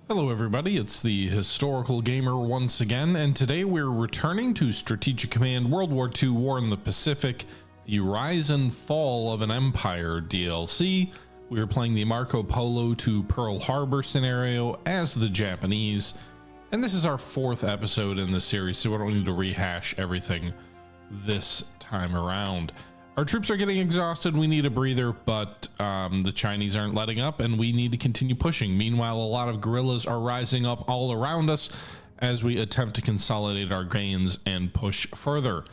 Hello everybody, it's the Historical Gamer once again, and today we're returning to Strategic Command World War II War in the Pacific, the Rise and Fall of an Empire DLC. We are playing the Marco Polo to Pearl Harbor scenario as the Japanese, and this is our fourth episode in the series, so we don't need to rehash everything this time around. Our troops are getting exhausted, we need a breather, but the Chinese aren't letting up and we need to continue pushing. Meanwhile, a lot of guerrillas are rising up all around us as we attempt to consolidate our gains and push further.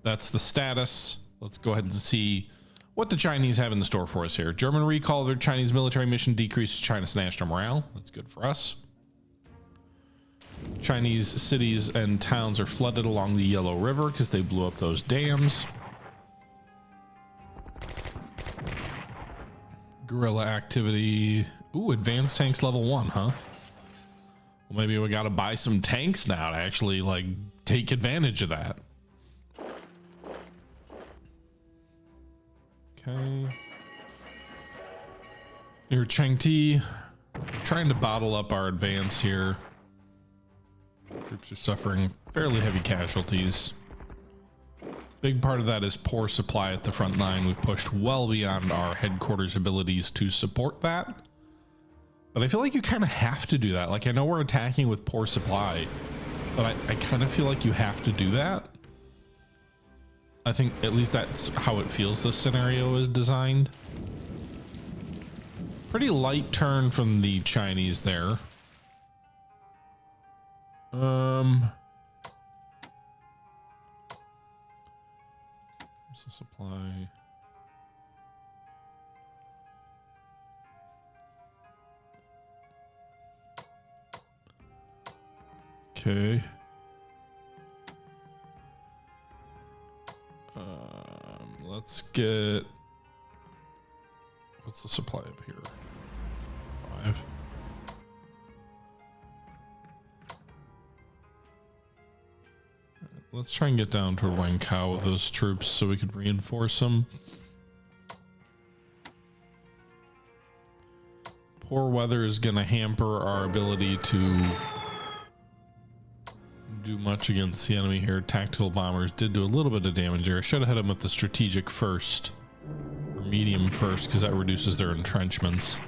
That's the status. Let's go ahead and see what the Chinese have in the store for us here. German recall of their Chinese military mission decreases China's national morale. That's good for us. Chinese cities and towns are flooded along the Yellow River because they blew up those dams. Guerrilla activity. Ooh, advanced tanks level 1, huh? Well, maybe we gotta buy some tanks now to actually like take advantage of that. Okay. Here, Changti, trying to bottle up our advance here. Troops are suffering fairly heavy casualties. Big part of that is poor supply at the front line. We've pushed well beyond our headquarters abilities to support that. But I feel like you kind of have to do that. Like, I know we're attacking with poor supply, but I kind of feel like you have to do that. I think at least that's how it feels this scenario is designed. Pretty light turn from the Chinese there. The supply. Okay. Let's get, what's the supply up here? 5. Let's try and get down to Wangkao with those troops so we could reinforce them. Poor weather is going to hamper our ability to do much against the enemy here. Tactical bombers did do a little bit of damage here. I should have hit them with the strategic first, or medium first, because that reduces their entrenchments.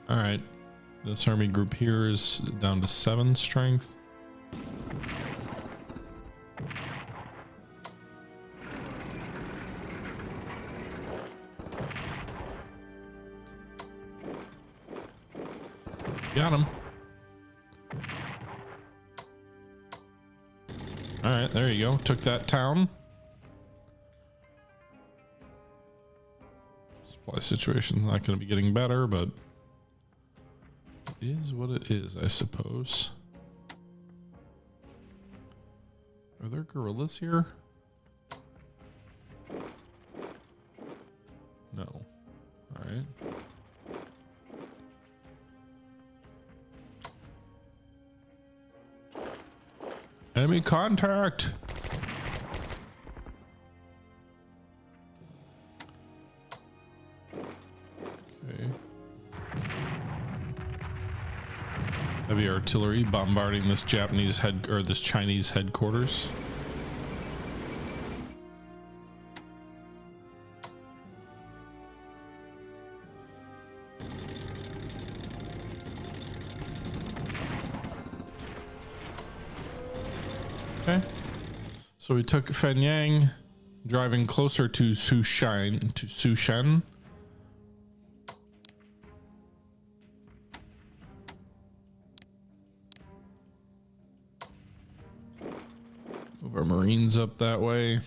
All right. This army group here is down to 7 strength. Got him. All right, there you go. Took that town. Supply situation's not going to be getting better, but is what it is, I suppose. Are there guerrillas here? No. All right. Enemy contact. Okay. Heavy artillery bombarding this this Chinese headquarters. Okay. So we took Fenyang, driving closer to Sushan. Move our Marines up that way.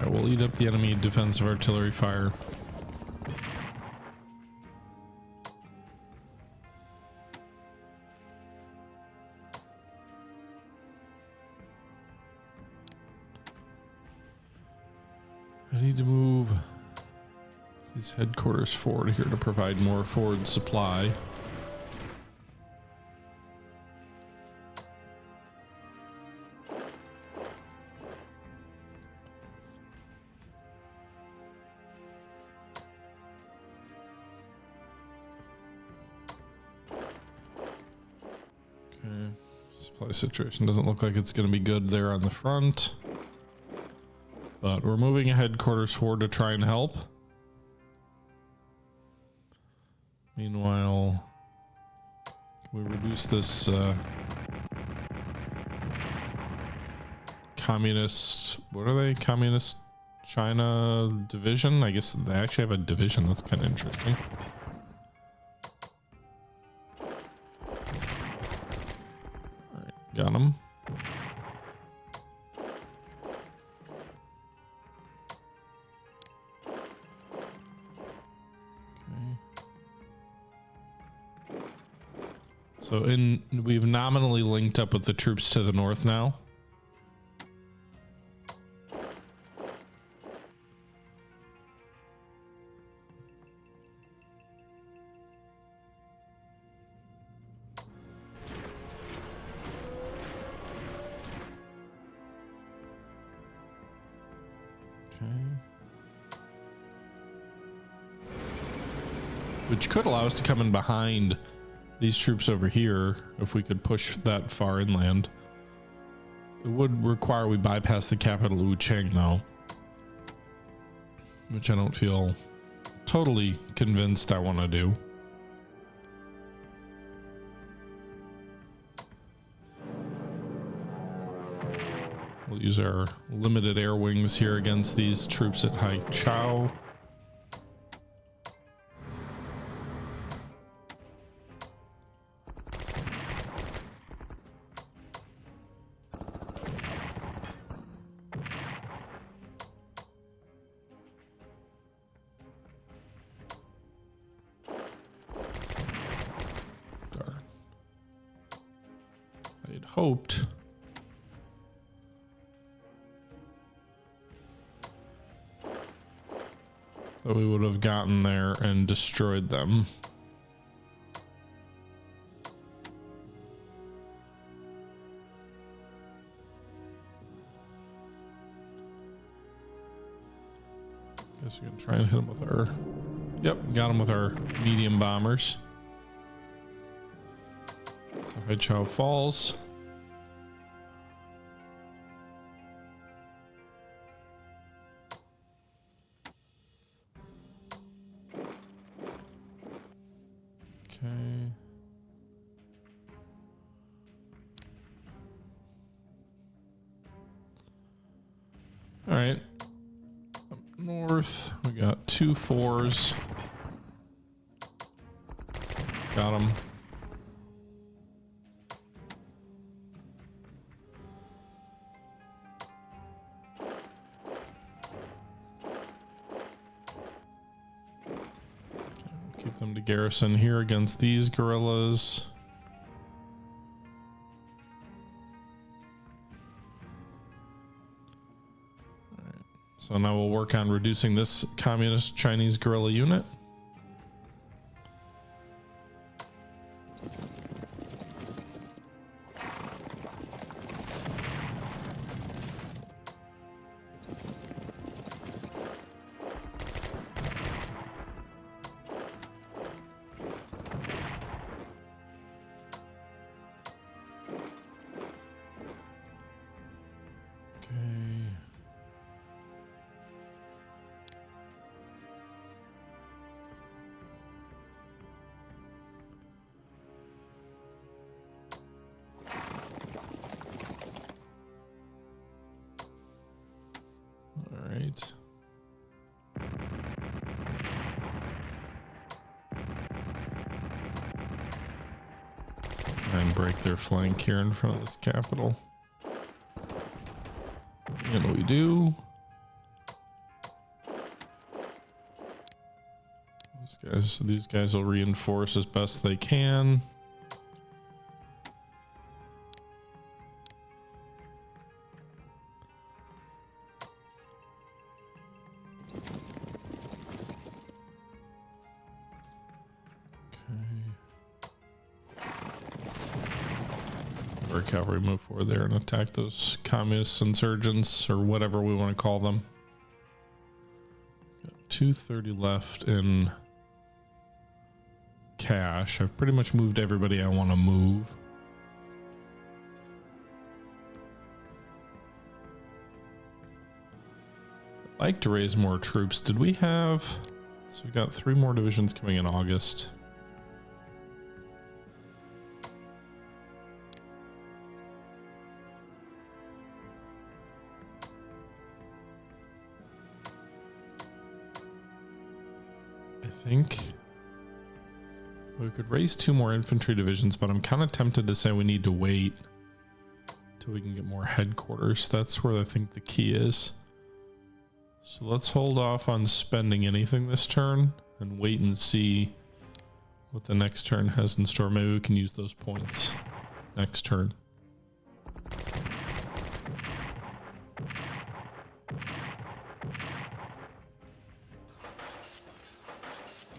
We'll eat up the enemy defensive artillery fire. need to move these headquarters forward here to provide more forward supply. Okay, supply situation doesn't look like it's going to be good there on the front. But we're moving a headquarters forward to try and help. Meanwhile, can we reduce this communist, what are they? Communist China division? I guess they actually have a division. That's kind of interesting. All right, got them. So we've nominally linked up with the troops to the north now. Okay. Which could allow us to come in behind these troops over here if we could push that far inland. It would require we bypass the capital Wuchang though, which I don't feel totally convinced I want to do. We'll use our limited air wings here against these troops at Haichao. Hoped that we would have gotten there and destroyed them. Guess we can try and hit them with our, yep, got them with our medium bombers. So Haichao falls. Okay. All right. Up north, we got 2 4s. Got them. Keep them to garrison here against these guerrillas. All right. So now we'll work on reducing this communist Chinese guerrilla unit. Try and break their flank here in front of this capital. And we do. These guys will reinforce as best they can. our cavalry move forward there and attack those communist insurgents, or whatever we want to call them. Got 230 left in cash. I've pretty much moved everybody I want to move. I'd like to raise more troops. Did we have... So we got 3 more divisions coming in August. I think we could raise 2 more infantry divisions, but I'm kind of tempted to say we need to wait till we can get more headquarters. That's where I think the key is. So let's hold off on spending anything this turn and wait and see what the next turn has in store. Maybe we can use those points next turn.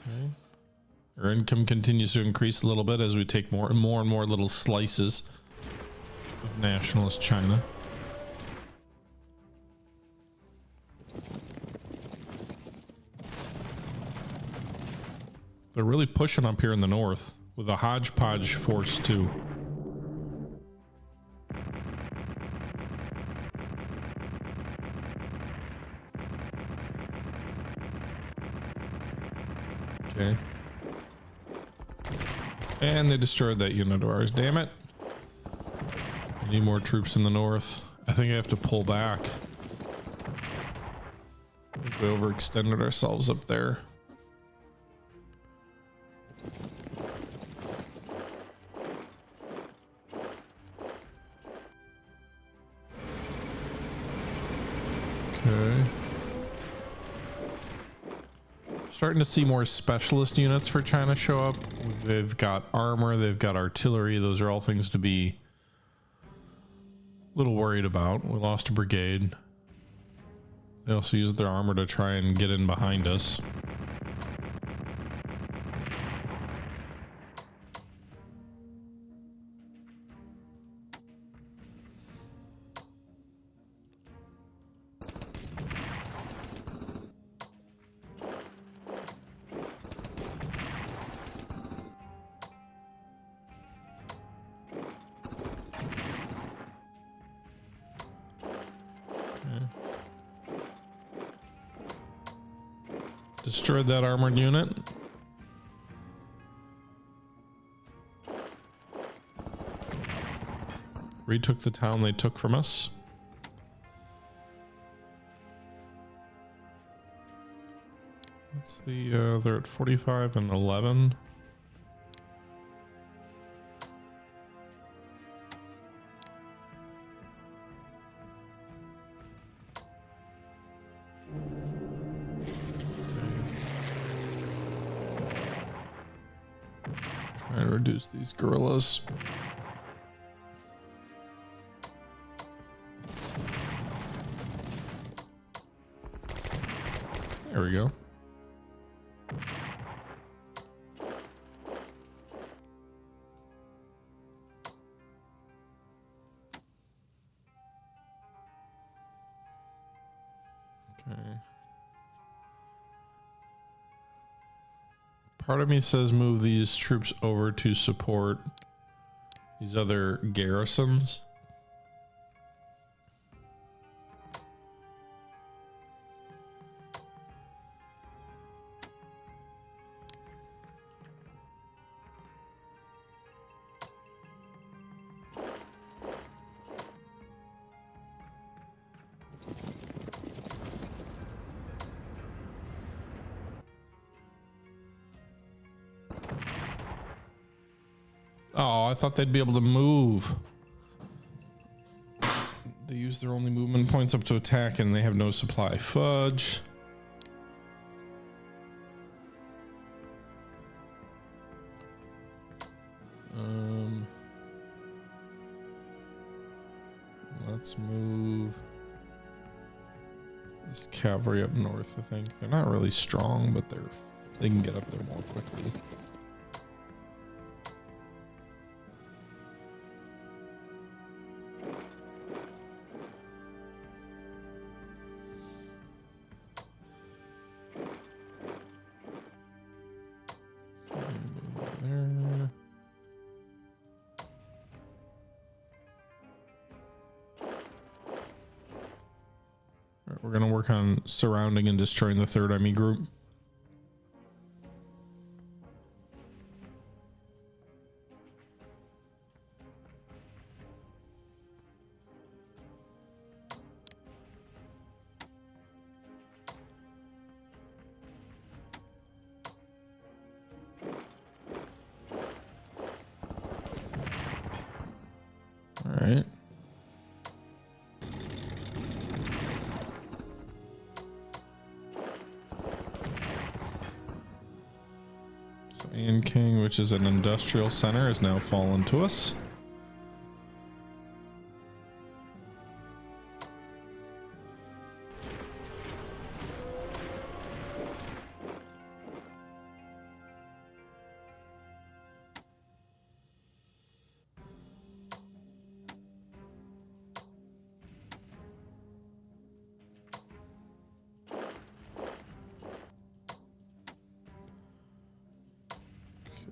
Okay. Our income continues to increase a little bit as we take more and more little slices of nationalist China. They're really pushing up here in the north with a hodgepodge force too. Okay. And they destroyed that unit of ours. Damn it. I need more troops in the north. I think I have to pull back. I think we overextended ourselves up there. Okay. Starting to see more specialist units for China show up. They've got armor, they've got artillery. Those are all things to be a little worried about. We lost a brigade. They also used their armor to try and get in behind us. Destroyed that armored unit. Retook the town they took from us. What's the, they're at 45 and 11. Trying to reduce these guerrillas. There we go. Okay. Part of me says move these troops over to support these other garrisons. Oh, I thought they'd be able to move. They use their only movement points up to attack and they have no supply. Fudge. Let's move this cavalry up north. I think they're not really strong, but they can get up there more quickly. we're going to work on surrounding and destroying the third enemy group. All right. So King, which is an industrial center, has now fallen to us.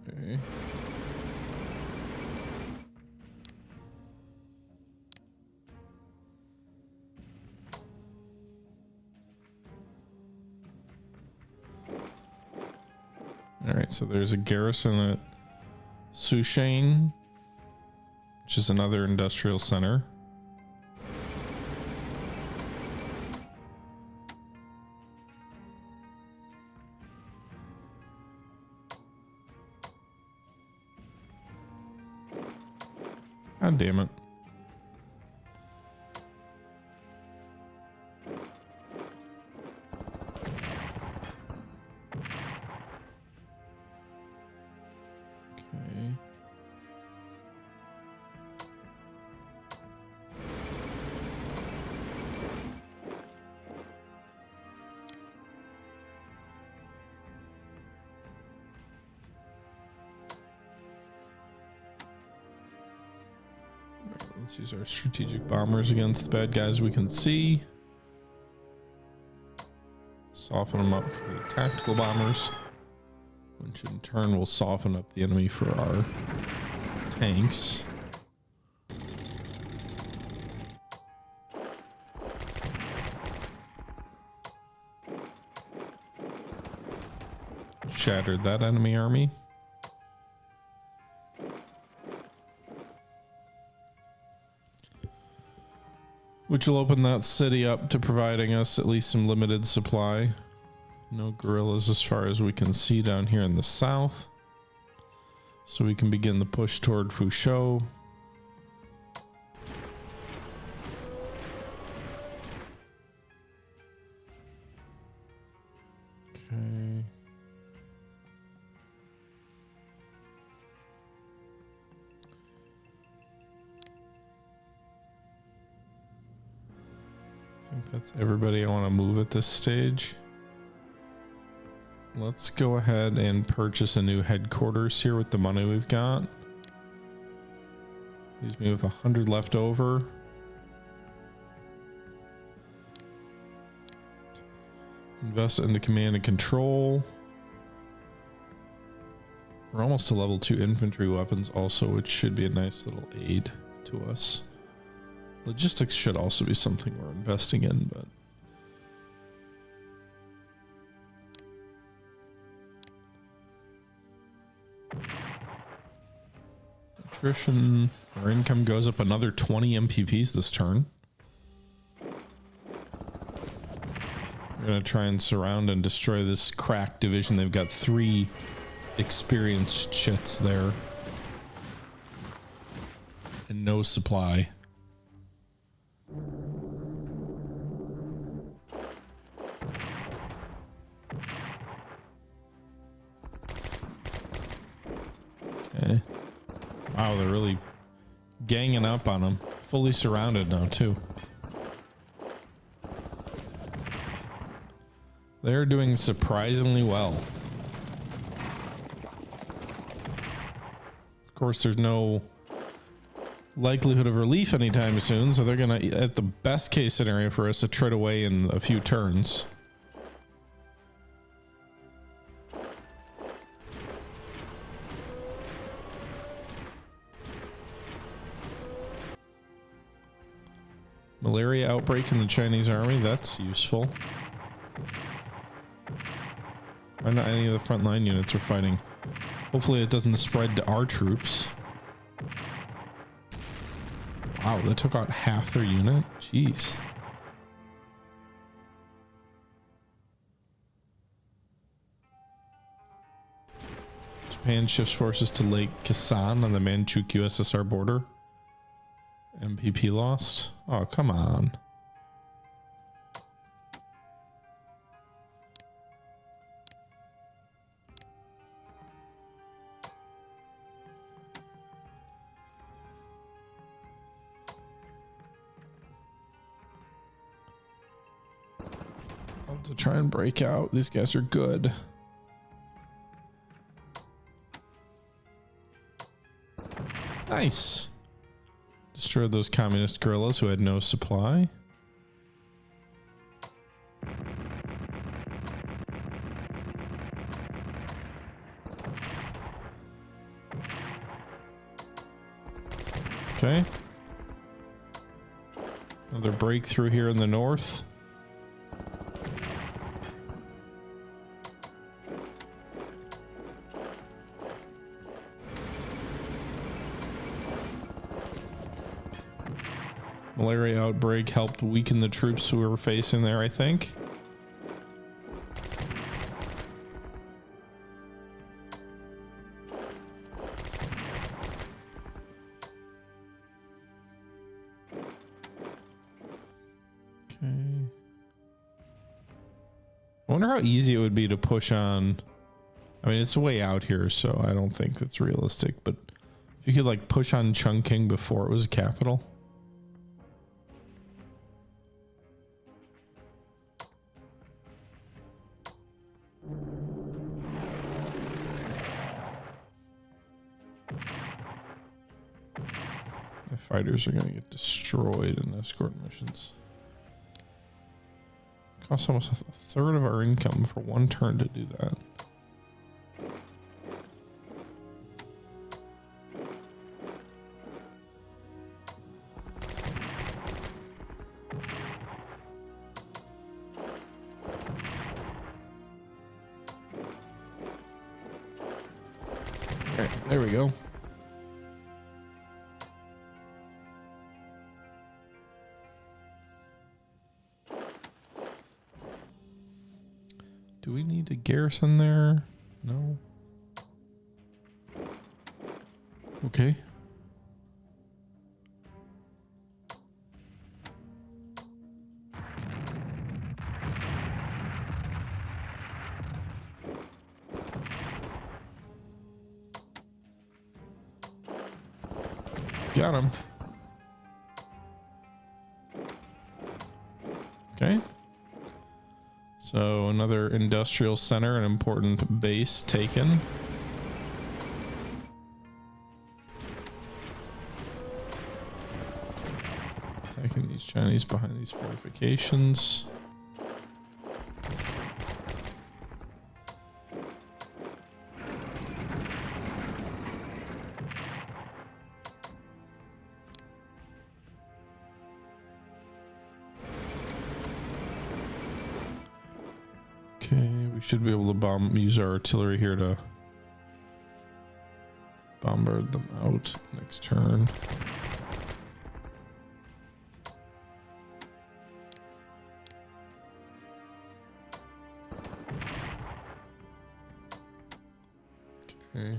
Okay. All right, so there's a garrison at Sushane, which is another industrial center. God damn it. Okay. Let's use our strategic bombers against the bad guys we can see. Soften them up for the tactical bombers, which in turn will soften up the enemy for our tanks. Shattered that enemy army. Which will open that city up to providing us at least some limited supply. No guerrillas as far as we can see down here in the south. So we can begin the push toward Fuzhou. Okay. I think that's everybody I want to move at this stage. Let's go ahead and purchase a new headquarters here with the money we've got. Leaves me with 100 left over. Invest into command and control. We're almost to level 2 infantry weapons also, which should be a nice little aid to us. Logistics should also be something we're investing in, but attrition, our income goes up another 20 MPPs this turn. We're gonna try and surround and destroy this crack division. They've got 3 experienced chits there and no supply. Okay. Wow, they're really ganging up on them. Fully surrounded now, too. They're doing surprisingly well. Of course, there's no likelihood of relief anytime soon, so they're gonna, at the best case scenario for us, to tread away in a few turns. Malaria outbreak in the Chinese army. That's useful. Why not any of the frontline units are fighting? Hopefully it doesn't spread to our troops. Wow, that took out half their unit. Jeez. Japan shifts forces to Lake Khasan on the Manchukuo USSR border. MPP lost. Oh, come on. I'll have to try and break out. These guys are good. Nice. Destroyed those communist guerrillas who had no supply. Okay. Another breakthrough here in the north. Malaria outbreak helped weaken the troops we were facing there, I think. Okay. I wonder how easy it would be to push on. I mean, it's way out here, so I don't think that's realistic, but if you could like push on Chungking before it was a capital. Fighters are going to get destroyed in escort missions. Costs almost a third of our income for one turn to do that. All right, there we go. Do we need a garrison there? No. Okay. Got him. Okay. So another industrial center, an important base taken. Attacking these Chinese behind these fortifications. Should be able to use our artillery here to bombard them out next turn. Okay.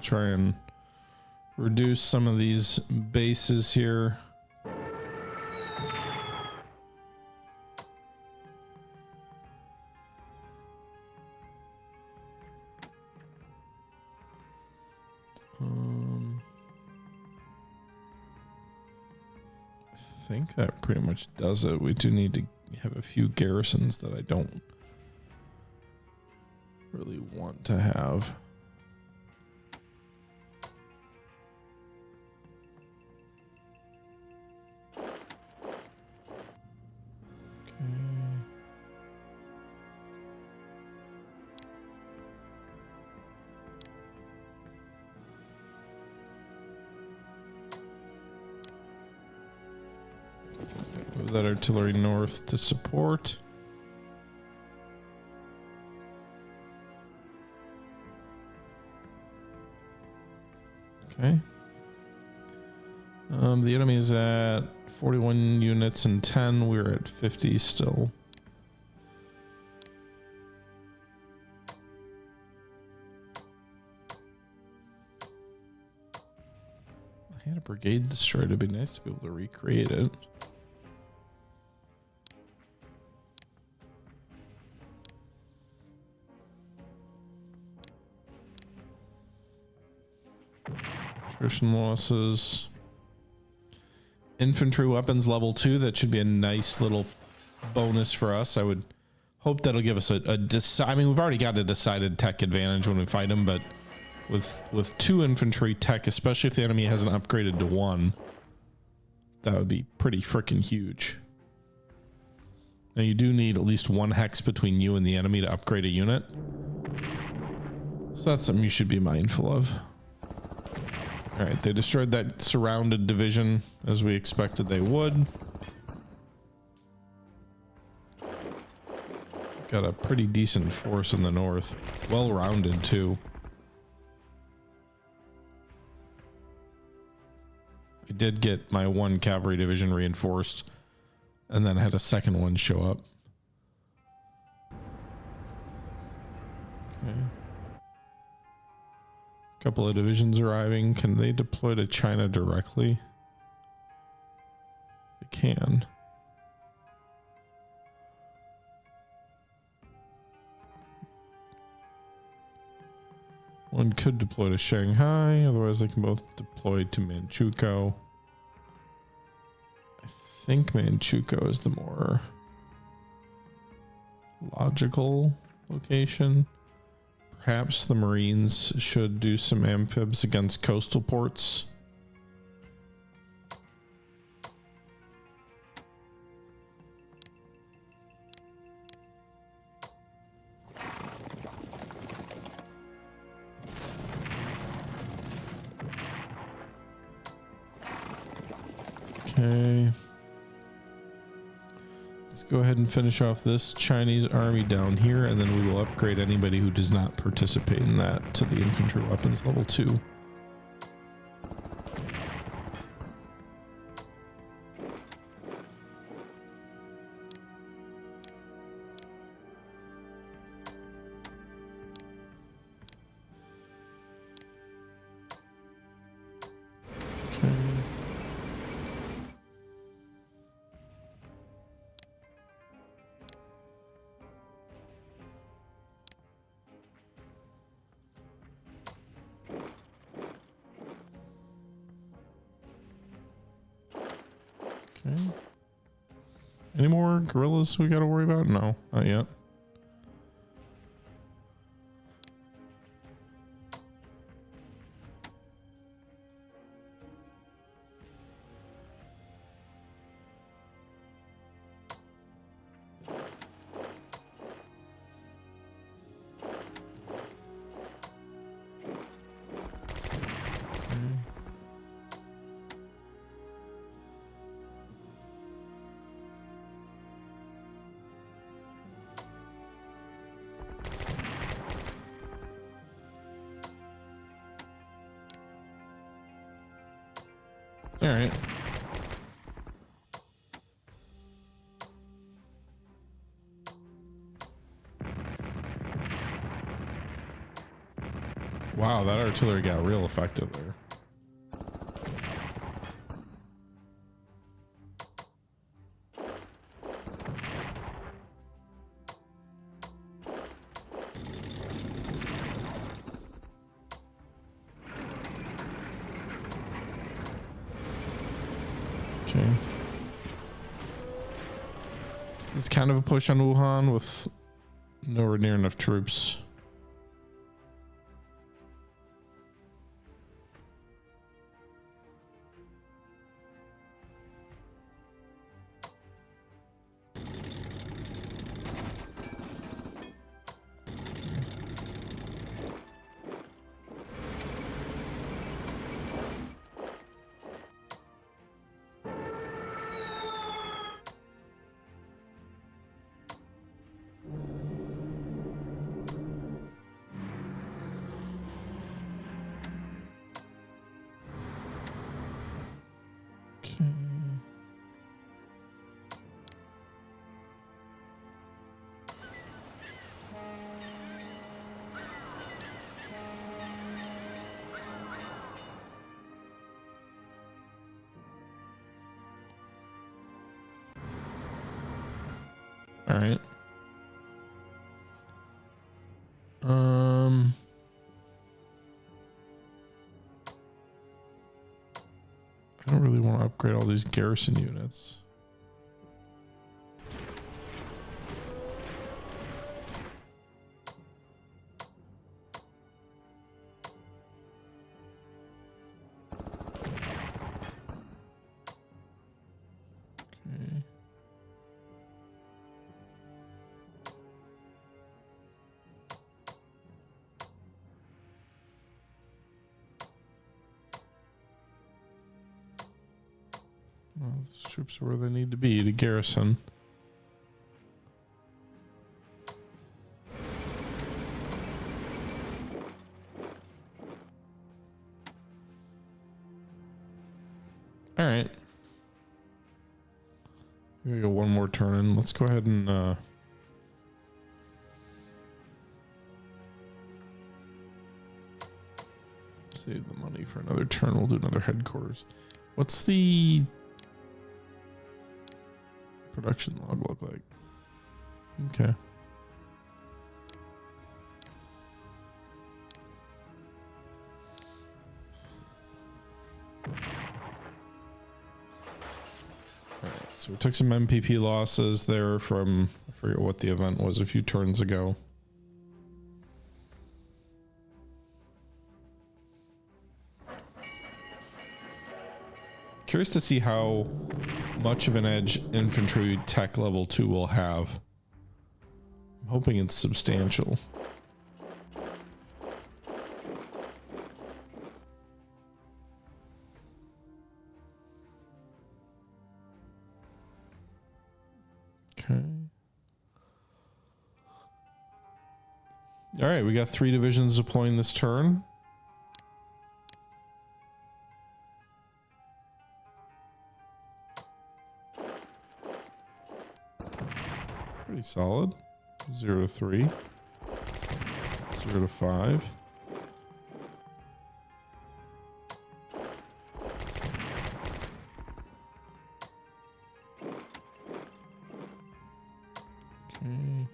Try and reduce some of these bases here. I think that pretty much does it. We do need to have a few garrisons that I don't really want to have. that artillery north to support. Okay. The enemy is at 41 units and 10. We're at 50 still. I had a brigade destroyed. It'd be nice to be able to recreate it. Attrition losses. Infantry weapons level 2. That should be a nice little bonus for us. I would hope that'll give us I mean, we've already got a decided tech advantage when we fight them, but with 2 infantry tech, especially if the enemy hasn't upgraded to 1, that would be pretty freaking huge. Now you do need at least 1 hex between you and the enemy to upgrade a unit. So that's something you should be mindful of. All right, they destroyed that surrounded division as we expected they would. Got a pretty decent force in the north. Well rounded too. I did get my 1 cavalry division reinforced and then had a second one show up. Okay. Couple of divisions arriving. Can they deploy to China directly? They can. One could deploy to Shanghai, otherwise they can both deploy to Manchukuo. I think Manchukuo is the more logical location. Perhaps the Marines should do some amphibs against coastal ports. Okay. Let's go ahead and finish off this Chinese army down here, and then we will upgrade anybody who does not participate in that to the infantry weapons level 2. Okay. Any more guerrillas we got to worry about? No, not yet. All right. Wow, that artillery got real effective there. Okay. It's kind of a push on Wuhan with nowhere near enough troops. All right. I don't really want to upgrade all these garrison units. Okay. Well, those troops are where they need to be to garrison. All right. We got one more turn in. Let's go ahead and save the money for another turn. We'll do another headquarters. What's the production log look like? Okay. Alright, so we took some MPP losses there from, I forget what the event was a few turns ago. Curious to see how much of an edge infantry tech level 2 will have. I'm hoping it's substantial. Okay. All right, we got 3 divisions deploying this turn. Pretty solid. 0 to 3. 0 to 5. Okay.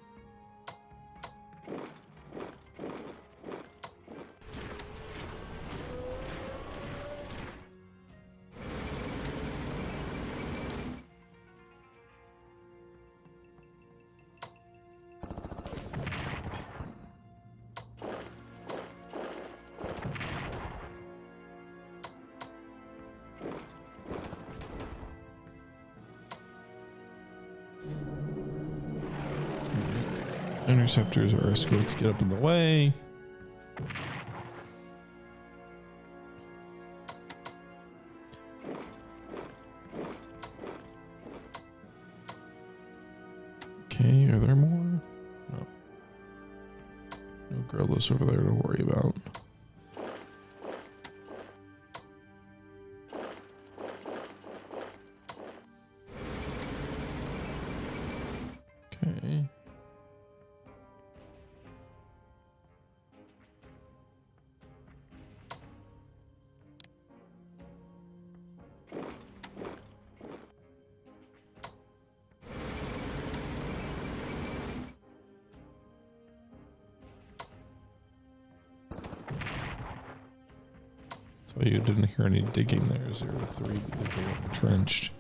Interceptors or escorts get up in the way. Okay, are there more? No. No guerrillas over there to worry about. Okay. So you didn't hear any digging there, 0 to 3, because they weren't entrenched.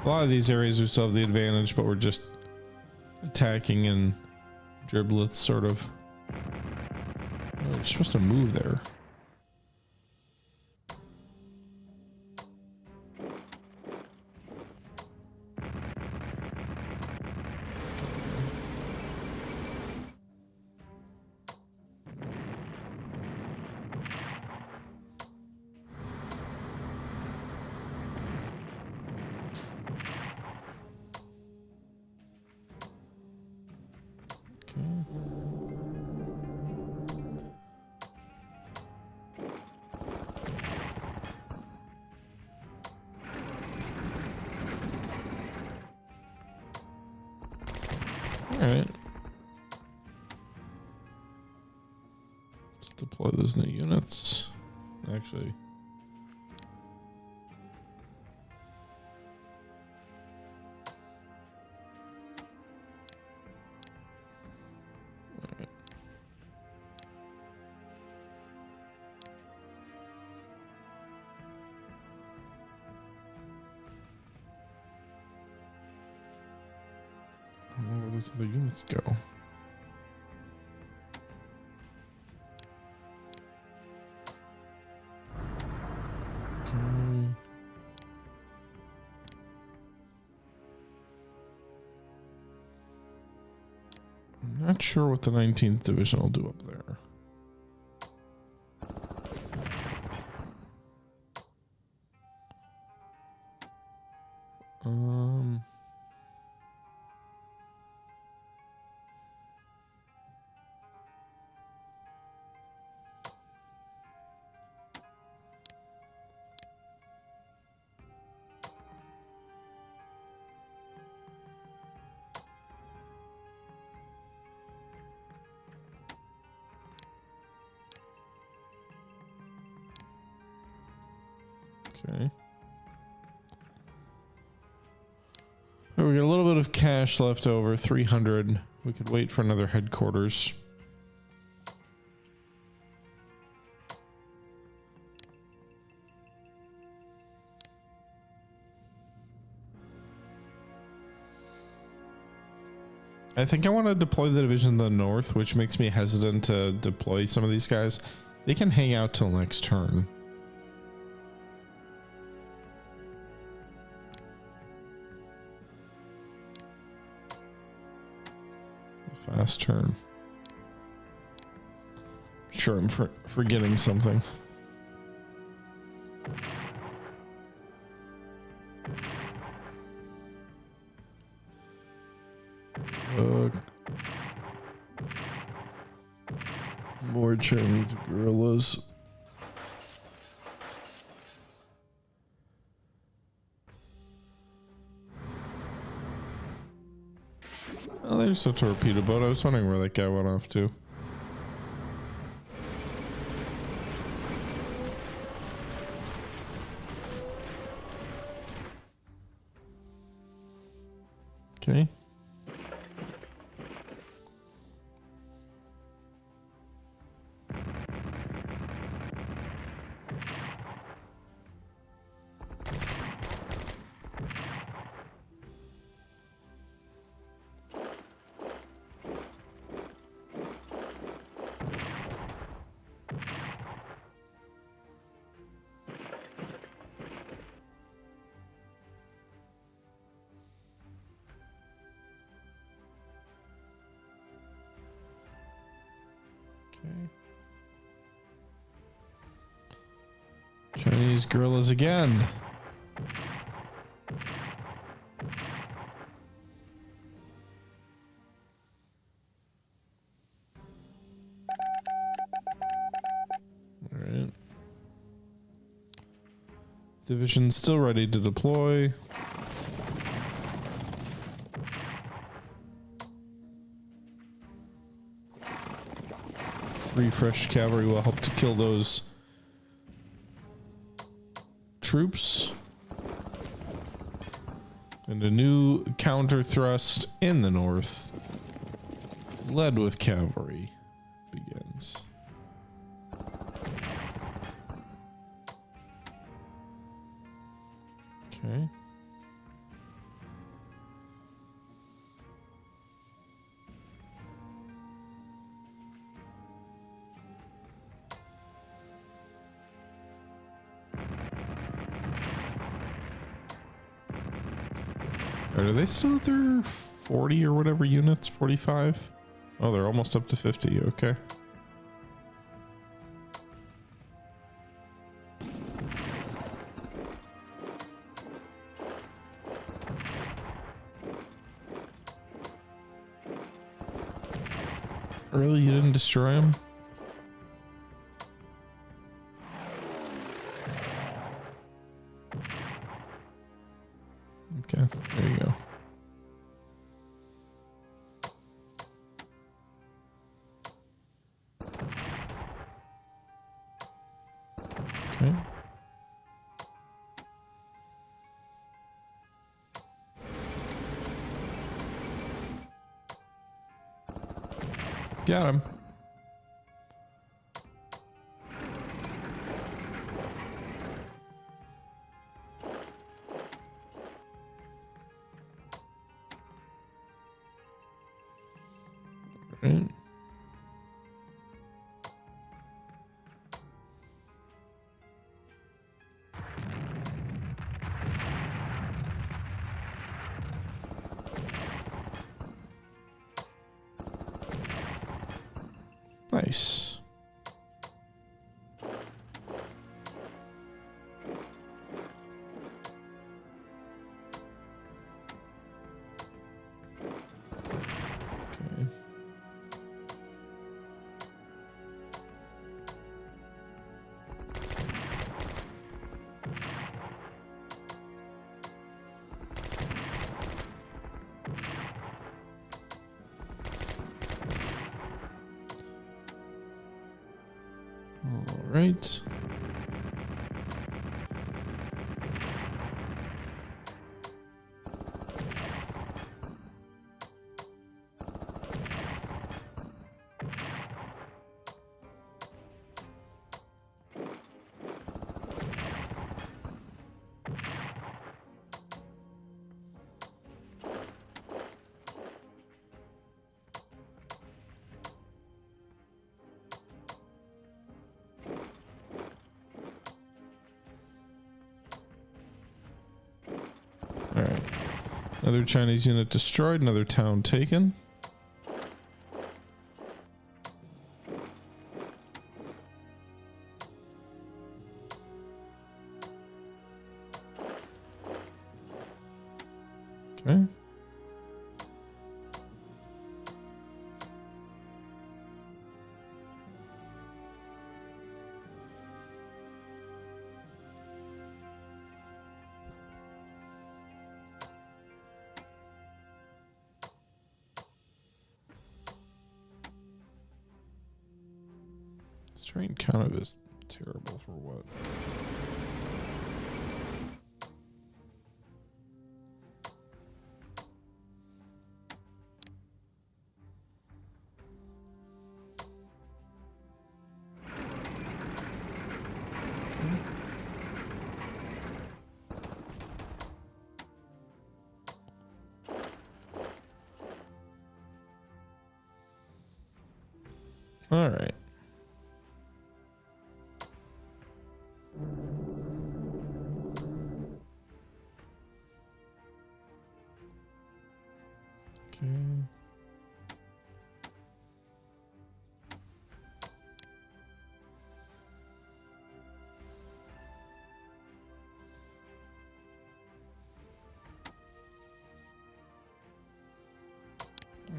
A lot of these areas we still have the advantage, but we're just attacking in driblets, sort of. Oh, you're supposed to move there. Alright. Let's deploy those new units. Actually. Alright. I don't know where those other units go. Not sure what the 19th Division will do up there. Okay. We got a little bit of cash left over, 300. We could wait for another headquarters. I think I want to deploy the division in the north, which makes me hesitant to deploy some of these guys. They can hang out till next turn. Fast turn. Sure, I'm forgetting something. More Chinese guerrillas. Oh, there's a torpedo boat. I was wondering where that guy went off to. Okay. Chinese guerrillas again. All right. Division still ready to deploy. Refreshed cavalry will help to kill those troops. And a new counter thrust in the north, led with cavalry, begins. Okay. Are they still at their 40 or whatever units? 45? Oh, they're almost up to 50. Okay. Really? You didn't destroy them? Okay, there you go. Got him. Right. Nice. Okay. All right. All right. Another Chinese unit destroyed, another town taken. Okay. This train kind of is terrible for what? All right. Okay.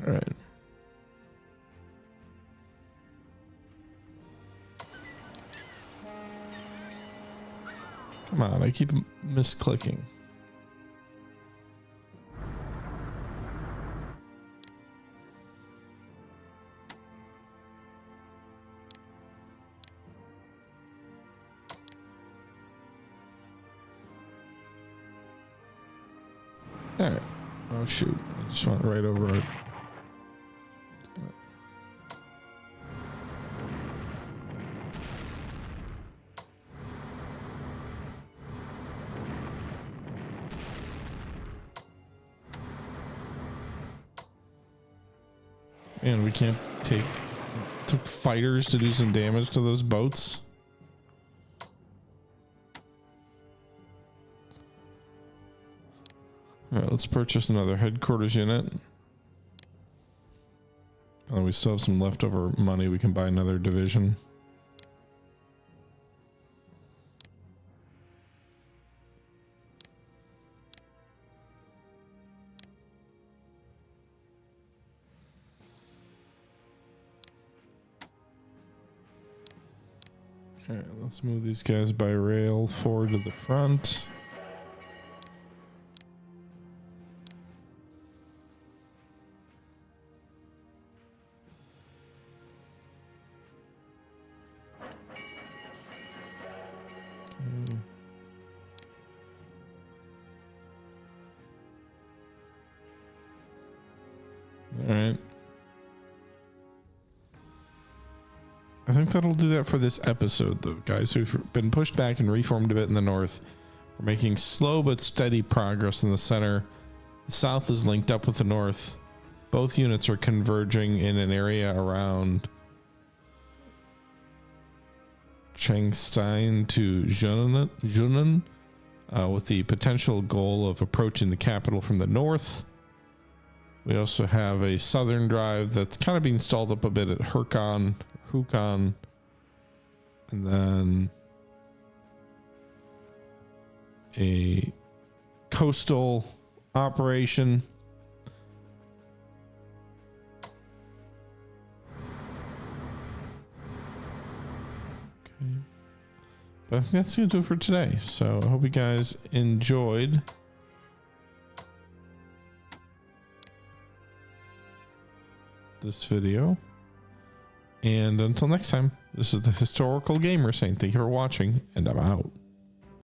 All right. Come on, I keep misclicking. All right. Oh shoot! I just went right over it. Man, we can't took fighters to do some damage to those boats. All right, let's purchase another headquarters unit. And we still have some leftover money. We can buy another division. All right, let's move these guys by rail forward to the front. Okay. All right. I think that'll do that for this episode, though, guys. We've been pushed back and reformed a bit in the north. We're making slow but steady progress in the center. The south is linked up with the north. Both units are converging in an area around Changstein to Junan, with the potential goal of approaching the capital from the north. We also have a southern drive that's kind of being stalled up a bit at Hukon, and then a coastal operation. Okay. But I think that's going to do it for today. So I hope you guys enjoyed. This video. And until next time, this is the Historical Gamer saying thank you for watching, and I'm out.